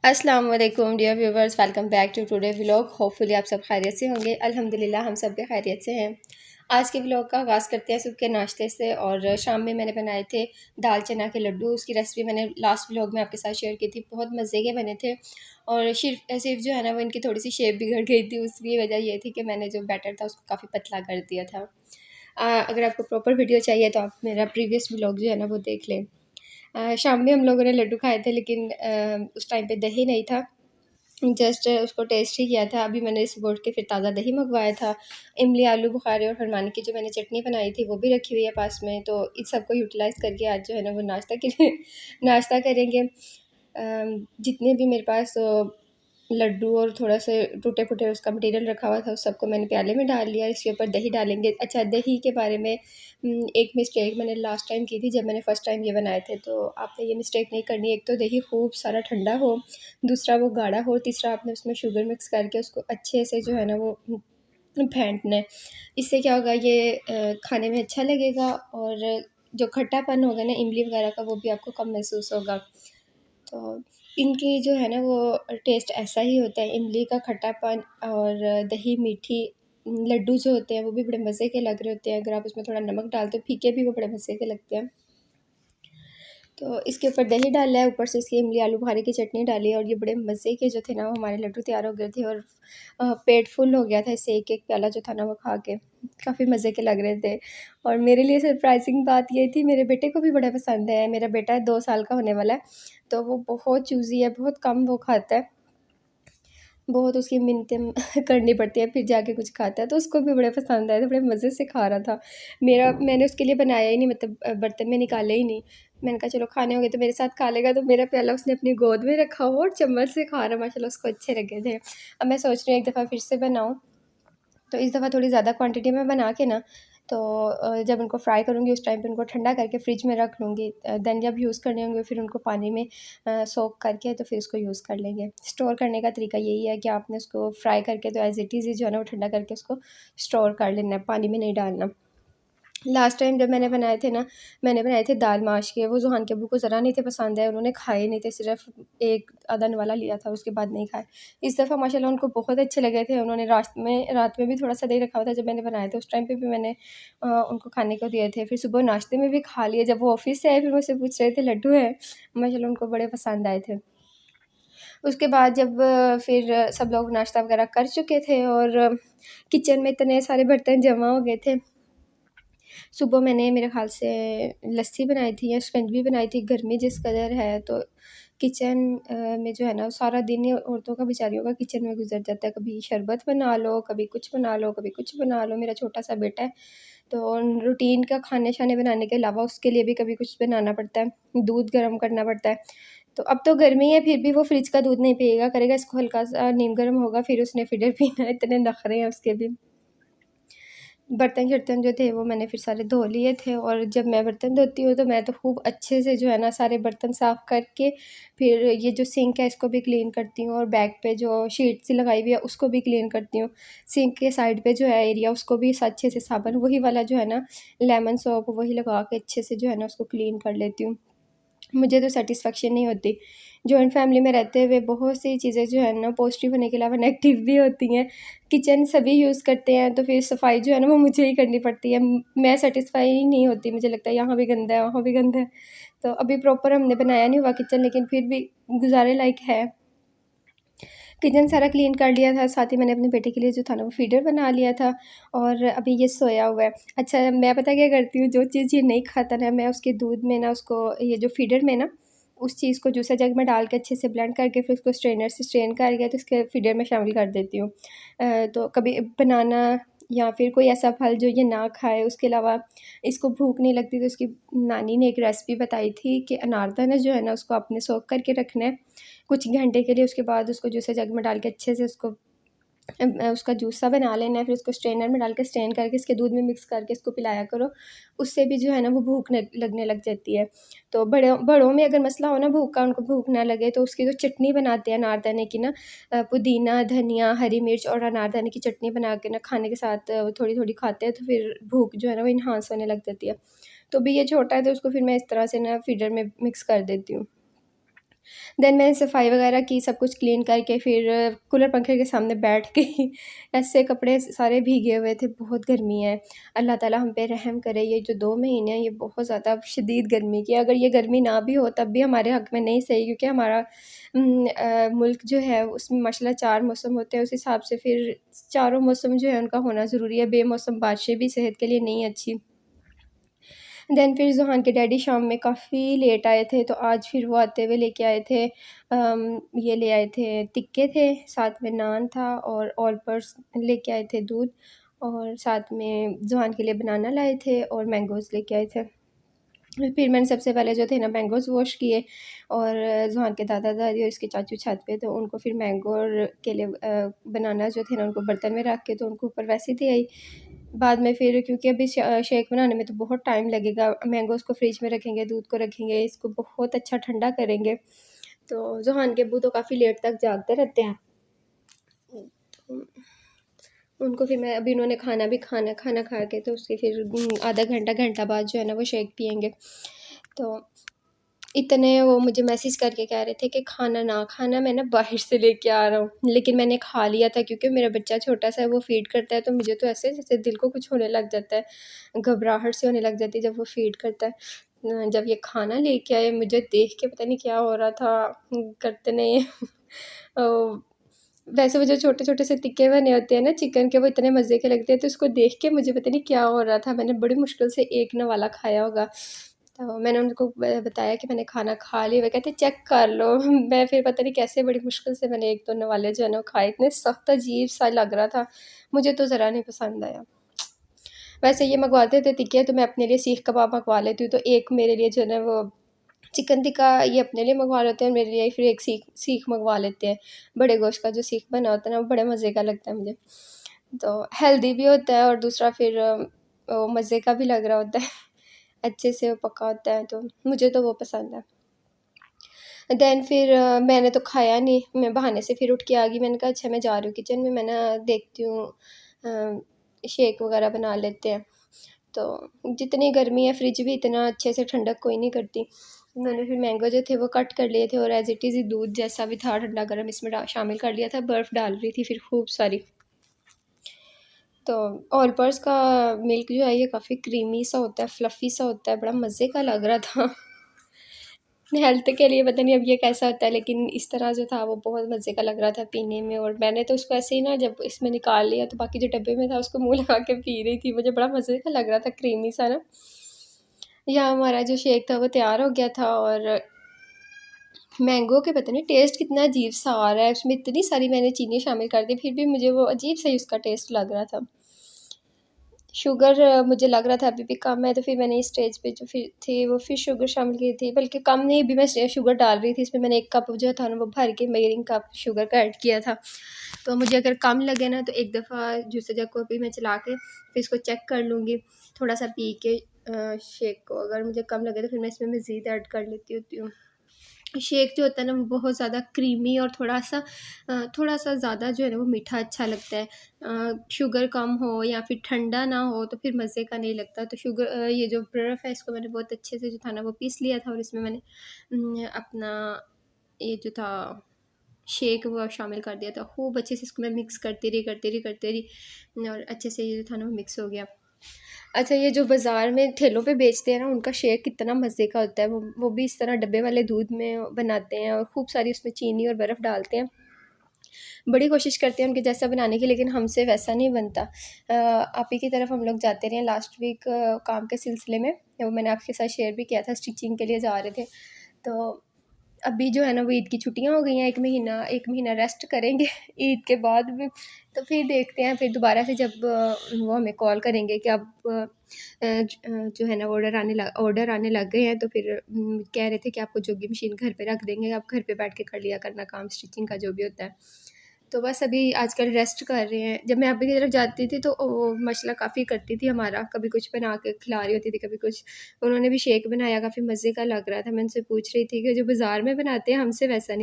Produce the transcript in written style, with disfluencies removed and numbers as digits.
अस्सलाम वालेकुम dear viewers, welcome back to today vlog. Hopefully आप सब खैरियत से होंगे। अल्हम्दुलिल्लाह हम सब भी खैरियत से हैं। आज के व्लॉग का आगाज़ करते हैं सुबह के नाश्ते से। और शाम में मैंने बनाए थे दाल चना के लड्डू। उसकी रेसिपी मैंने लास्ट व्लॉग में आपके साथ शेयर की थी। बहुत मज़े के बने थे। और सिर्फ जो है ना, वो इनकी थोड़ी सी शेप बिगड़ गई थी। उसकी वजह ये थी कि मैंने जो बैटर था उसको काफ़ी पतला कर दिया था। अगर आपको प्रॉपर वीडियो चाहिए तो आप मेरा प्रीवियस व्लॉग जो है ना वो देख लें। शाम में हम लोगों ने लड्डू खाए थे, लेकिन उस टाइम पे दही नहीं था। जस्ट उसको टेस्ट ही किया था। अभी मैंने सुबह उठ के फिर ताज़ा दही मंगवाया था। इमली, आलू बुखारे और हरमानी की जो मैंने चटनी बनाई थी वो भी रखी हुई है पास में। तो इस सब को यूटिलाइज़ करके आज जो है ना वो नाश्ता के लिए नाश्ता करेंगे। जितने भी मेरे पास लड्डू और थोड़ा से टूटे-फूटे उसका मटीरियल रखा हुआ था, उस सबको मैंने प्याले में डाल लिया। इसके ऊपर दही डालेंगे। अच्छा, दही के बारे में एक मिस्टेक मैंने लास्ट टाइम की थी जब मैंने फ़र्स्ट टाइम ये बनाए थे। तो आपने ये मिस्टेक नहीं करनी। एक तो दही खूब सारा ठंडा हो, दूसरा वो गाढ़ा हो, तीसरा आपने उसमें शुगर मिक्स करके उसको अच्छे से जो है ना वो फेंटना है। इससे क्या होगा, ये खाने में अच्छा लगेगा और जो खट्टापन होगा ना इमली वगैरह का, वो भी आपको कम महसूस होगा। तो इनकी जो है ना वो टेस्ट ऐसा ही होता है, इमली का खट्टापन और दही मीठी। लड्डू जो होते हैं वो भी बड़े मज़े के लग रहे होते हैं। अगर आप उसमें थोड़ा नमक डालते हो फीके भी, वो बड़े मज़े के लगते हैं। तो इसके ऊपर दही डाला है, ऊपर से इसकी इमली आलू बुखारे की चटनी डाली है। और ये बड़े मज़े के जो थे ना वो हमारे लड्डू तैयार हो गए थे। और पेट फुल हो गया था इससे, एक एक प्याला जो था ना वो खा के। काफ़ी मज़े के लग रहे थे। और मेरे लिए सरप्राइजिंग बात ये थी, मेरे बेटे को भी बड़ा पसंद है। मेरा बेटा 2 साल का होने वाला है, तो वो बहुत चूज़ी है, बहुत कम वो खाता है। बहुत उसकी मिन्नतें करनी पड़ती है फिर जाके कुछ खाता है। तो उसको भी बड़े पसंद आए थे, बड़े मज़े से खा रहा था। मैंने उसके लिए बनाया ही नहीं, मतलब बर्तन में निकाले ही नहीं। मैंने कहा चलो खाने होंगे तो मेरे साथ खा लेगा। तो मेरा प्याला उसने अपनी गोद में रखा हुआ और चम्मच से खा रहा, माशाल्लाह उसको अच्छे लगे थे। अब मैं सोच रही हूँ एक दफ़ा फिर से बनाऊँ। तो इस दफ़ा थोड़ी ज़्यादा क्वांटिटी में बना के ना, तो जब उनको फ्राई करूँगी उस टाइम पे उनको ठंडा करके फ्रिज में रख लूँगी। देन जब यूज़ करने होंगे फिर उनको पानी में सोक करके तो फिर उसको यूज़ कर लेंगे। स्टोर करने का तरीका यही है कि आपने उसको फ्राई करके तो एज़ इट इज़ ही जो है ना वो ठंडा करके उसको स्टोर कर लेना है, पानी में नहीं डालना। लास्ट टाइम जब मैंने बनाए थे ना, मैंने बनाए थे दाल माश के। वो ज़ुहान के अब्बू को ज़रा नहीं थे पसंद है, उन्होंने खाए नहीं थे, सिर्फ़ एक आधा निवाला लिया था, उसके बाद नहीं खाए। इस दफ़ा माशाल्लाह उनको बहुत अच्छे लगे थे। उन्होंने रात में भी थोड़ा-सा दही रखा हुआ था जब मैंने बनाए थे, उस टाइम पे भी मैंने उनको खाने को दिए थे। फिर सुबह नाश्ते में भी खा लिए। जब वो ऑफ़िस से आए फिर मुझसे पूछ रहे थे लड्डू हैं? माशाल्लाह उनको बड़े पसंद आए थे। उसके बाद जब फिर सब लोग नाश्ता वग़ैरह कर चुके थे और किचन में इतने सारे बर्तन जमा हो गए थे। सुबह मैंने मेरे ख़्याल से लस्सी बनाई थी या शिकंजी बनाई थी। गर्मी जिस कदर है तो किचन में जो है ना सारा दिन ही औरतों का, बेचारियों का किचन में गुज़र जाता है। कभी शरबत बना लो, कभी कुछ बना लो, कभी कुछ बना लो। मेरा छोटा-सा बेटा है, तो रूटीन का खाने-शाने बनाने के अलावा उसके लिए भी कभी कुछ बनाना पड़ता है, दूध गर्म करना पड़ता है। तो अब तो गर्मी है फिर भी वो फ्रिज का दूध नहीं पिएगा, करेगा इसको हल्का-सा नीम गर्म होगा फिर उसने फिडर पीना है, इतने नखरे हैं उसके भी। बर्तन-शर्तन जो थे वो मैंने फिर सारे धो लिए थे। और जब मैं बर्तन धोती हूँ तो मैं तो खूब अच्छे से जो है ना सारे बर्तन साफ़ करके फिर ये जो सिंक है इसको भी क्लीन करती हूँ और बैक पे जो शीट सी लगाई हुई है उसको भी क्लीन करती हूँ। सिंक के साइड पे जो है एरिया उसको भी अच्छे से साबुन वही वाला जो है ना लेमन सोप वही लगा के अच्छे से जो है ना उसको क्लीन कर लेती हूँ। मुझे तो सैटिस्फैक्शन नहीं होती। जॉइंट फैमिली में रहते हुए बहुत सी चीज़ें जो है ना पॉज़िटिव होने के अलावा नेगेटिव भी होती हैं। किचन सभी यूज़ करते हैं तो फिर सफाई जो है ना वो मुझे ही करनी पड़ती है। मैं सैटिस्फाई ही नहीं होती, मुझे लगता है यहाँ भी गंदा है, वहाँ भी गंदा है। तो अभी प्रॉपर हमने बनाया नहीं हुआ किचन, लेकिन फिर भी गुज़ारे लायक है। किचन सारा क्लीन कर लिया था, साथ ही मैंने अपने बेटे के लिए जो था ना वो फ़ीडर बना लिया था और अभी ये सोया हुआ है। अच्छा, मैं पता क्या करती हूँ, जो चीज़ ये नहीं खाता ना मैं उसके दूध में ना उसको ये जो फ़ीडर में ना उस चीज़ को जूसर जग में डाल के अच्छे से ब्लेंड करके फिर उसको स्ट्रेनर से स्ट्रेन करके तो उसके फ़ीडर में शामिल कर देती हूँ। तो कभी बनाना या फिर कोई ऐसा फल जो ये ना खाए, उसके अलावा इसको भूख नहीं लगती तो उसकी नानी ने एक रेसिपी बताई थी कि अनारदाना जो है ना उसको आपने सोक करके रखना है कुछ घंटे के लिए। उसके बाद उसको जूसर जग में डाल के अच्छे से उसको उसका जूस सा बना लेना है। फिर उसको स्ट्रेनर में डाल के स्ट्रेन करके इसके दूध में मिक्स करके इसको पिलाया करो। उससे भी जो है ना वो भूख लगने लग जाती है। तो बड़ों में अगर मसला हो ना भूख का, उनको भूख ना लगे तो उसकी जो चटनी बनाते हैं अनारदाने की ना, पुदीना, धनिया, हरी मिर्च और अनारदाने की चटनी बना के ना खाने के साथ थोड़ी-थोड़ी खाते हैं तो फिर भूख जो है ना वो एनहांस होने लग जाती है। तो अभी ये छोटा है तो उसको फिर मैं इस तरह से ना फीडर में मिक्स कर देती हूँ। देन मैंने सफाई वगैरह की, सब कुछ क्लीन करके फिर कूलर पंखे के सामने बैठ गई। ऐसे कपड़े सारे भीगे हुए थे, बहुत गर्मी है। अल्लाह ताला हम पे रहम करे। ये जो 2 महीने हैं ये बहुत ज़्यादा शदीद गर्मी की है। अगर ये गर्मी ना भी हो तब भी हमारे हक़ में नहीं सही, क्योंकि हमारा मुल्क जो है उसमें माशाल्लाह 4 मौसम होते हैं। उस हिसाब से फिर चारों मौसम जो है उनका होना ज़रूरी है। बेमौसम बारिशें भी सेहत के लिए नहीं अच्छी। देन फिर ज़ुहान के डैडी शाम में काफ़ी लेट आए थे, तो आज फिर वो आते हुए लेके आए थे ये ले आए थे टिक्के थे, साथ में नान था और ऑल पर्स लेके आए थे दूध, और साथ में ज़ुहान के लिए बनाना लाए थे और मैंगोज़ लेके आए थे। फिर मैंने सबसे पहले जो थे ना मैंगोज़ वॉश किए, और ज़ुहान के दादा-दादी और इसके चाचू छत पे, तो उनको फिर मैंगो और केले बनाना जो थे ना उनको बर्तन में रख के तो उनको ऊपर वैसे ही दे आई। बाद में फिर क्योंकि अभी शेक बनाने में तो बहुत टाइम लगेगा, मैंगोज़ को फ्रिज में रखेंगे, दूध को रखेंगे, इसको बहुत अच्छा ठंडा करेंगे। तो ज़ुहान के अब्बू तो काफ़ी लेट तक जागते रहते हैं। तो उनको फिर मैं अभी उन्होंने खाना खा के तो उसके फिर आधा घंटा बाद जो है ना वो शेक पिएँगे। तो इतने वो मुझे मैसेज करके कह रहे थे कि खाना ना खाना, मैं ना बाहर से लेके आ रहा हूँ, लेकिन मैंने खा लिया था क्योंकि मेरा बच्चा छोटा सा है, वो फ़ीड करता है, तो मुझे तो ऐसे जैसे दिल को कुछ होने लग जाता है, घबराहट सी होने लग जाती है जब वो फ़ीड करता है। जब ये खाना लेके आए मुझे देख के पता नहीं क्या हो रहा था, करते नहीं वैसे वो जो छोटे-छोटे से टिक्के बने होते हैं ना चिकन के, वो इतने मज़े के लगते हैं, तो उसको देख के मुझे पता नहीं क्या हो रहा था। मैंने बड़ी मुश्किल से एक नवाला खाया होगा। तो मैंने उनको बताया कि मैंने खाना खा लिया, वो कहते चेक कर लो। मैं फिर पता नहीं कैसे बड़ी मुश्किल से मैंने 1-2 नवाले जो है ना वो खाए, इतने सख्त अजीब-सा लग रहा था, मुझे तो ज़रा नहीं पसंद आया। वैसे ये मँगवाते थे टिक्के तो मैं अपने लिए सीख कबाब मँगवा लेती हूँ, तो एक मेरे लिए जो है ना वो चिकन टिक्का ये अपने लिए मँगवा लेते हैं, और मेरे लिए फिर एक सीख सीख मँगवा लेते हैं। बड़े गोश्त का जो सीख बना होता है ना वो बड़े मज़े का लगता है मुझे। तो हेल्दी भी होता है और दूसरा फिर मज़े का भी लग रहा होता है। अच्छे से वो पका होता है, तो मुझे तो वो पसंद है। देन फिर मैंने तो खाया नहीं, मैं बहाने से फिर उठ के आ गई। मैंने कहा अच्छा मैं जा रही हूँ किचन में, मैं ना देखती हूँ शेक वगैरह बना लेते हैं। तो जितनी गर्मी है फ्रिज भी इतना अच्छे से ठंडक कोई नहीं करती। मैंने फिर मैंगो जो थे वो कट कर लिए थे, और एज़ इट इज़ दूध जैसा भी था ठंडा गर्म इसमें शामिल कर लिया था, बर्फ़ डाल रही थी फिर खूब सारी। तो ऑलपर्स का मिल्क जो है ये काफ़ी क्रीमी सा होता है, फ्लफ़ी सा होता है, बड़ा मज़े का लग रहा था। हेल्थ के लिए पता नहीं अब ये कैसा होता है, लेकिन इस तरह जो था वो बहुत मज़े का लग रहा था पीने में, और मैंने तो उसको ऐसे ही ना जब इसमें निकाल लिया तो बाकी जो डब्बे में था उसको मुँह लगा के पी रही थी, मुझे बड़ा मज़े का लग रहा था, क्रीमी सा ना। यहाँ हमारा जो शेक था वो तैयार हो गया था, और मैंगो के पता नहीं टेस्ट कितना अजीब सा आ रहा है, उसमें इतनी सारी मैंने चीनी शामिल कर दी, फिर भी मुझे वो अजीब सा ही उसका टेस्ट लग रहा था। शुगर मुझे लग रहा था अभी भी कम है, तो फिर मैंने इस स्टेज पे जो फिर थी वो फिर शुगर शामिल की थी, बल्कि कम नहीं, अभी मैं शुगर डाल रही थी इसमें। मैंने 1 कप जो था ना वो भर के मेजरिंग कप शुगर का ऐड किया था। तो मुझे अगर कम लगे ना तो एक दफ़ा जूसर जग को भी मैं चला के फिर इसको चेक कर लूँगी, थोड़ा-सा पी के शेक को। अगर मुझे कम लगे तो फिर मैं इसमें मज़ीद ऐड कर लेती होती हूँ। शेक जो होता है ना वो बहुत ज़्यादा क्रीमी और थोड़ा-सा ज़्यादा जो है ना वो मीठा अच्छा लगता है। शुगर कम हो या फिर ठंडा ना हो तो फिर मज़े का नहीं लगता। तो ये जो बर्फ़ है इसको मैंने बहुत अच्छे से जो था ना वो पीस लिया था, और इसमें मैंने अपना ये जो था शेक वो शामिल कर दिया था। खूब अच्छे से इसको मैं मिक्स करती रही और अच्छे से ये जो था ना वो मिक्स हो गया। अच्छा, ये जो बाज़ार में ठेलों पे बेचते हैं ना उनका शेक कितना मज़े का होता है। वो भी इस तरह डब्बे वाले दूध में बनाते हैं और खूब सारी उसमें चीनी और बर्फ़ डालते हैं। बड़ी कोशिश करते हैं उनके जैसा बनाने की, लेकिन हमसे वैसा नहीं बनता। आप ही की तरफ हम लोग जाते रहे लास्ट वीक काम के सिलसिले में, वो मैंने आपके साथ शेयर भी किया था, स्टिचिंग के लिए जा रहे थे। तो अभी जो है ना वो ईद की छुट्टियाँ हो गई हैं, 1 महीना रेस्ट करेंगे ईद के बाद भी। तो फिर देखते हैं, फिर दोबारा से जब वो हमें कॉल करेंगे कि अब जो है ना ऑर्डर आने लग गए हैं, तो फिर कह रहे थे कि आपको जोगी मशीन घर पे रख देंगे, आप घर पे बैठ के कर लिया करना काम स्टिचिंग का जो भी होता है। तो बस अभी आजकल रेस्ट कर रहे हैं। जब मैं अभी की तरफ जाती थी तो माशाल्लाह काफ़ी करती थी हमारा, कभी कुछ बना के खिला रही होती थी, कभी कुछ। उन्होंने भी शेक बनाया, काफ़ी मज़े का लग रहा था। मैं उनसे पूछ रही थी कि जो बाज़ार में बनाते हैं हमसे वैसा नहीं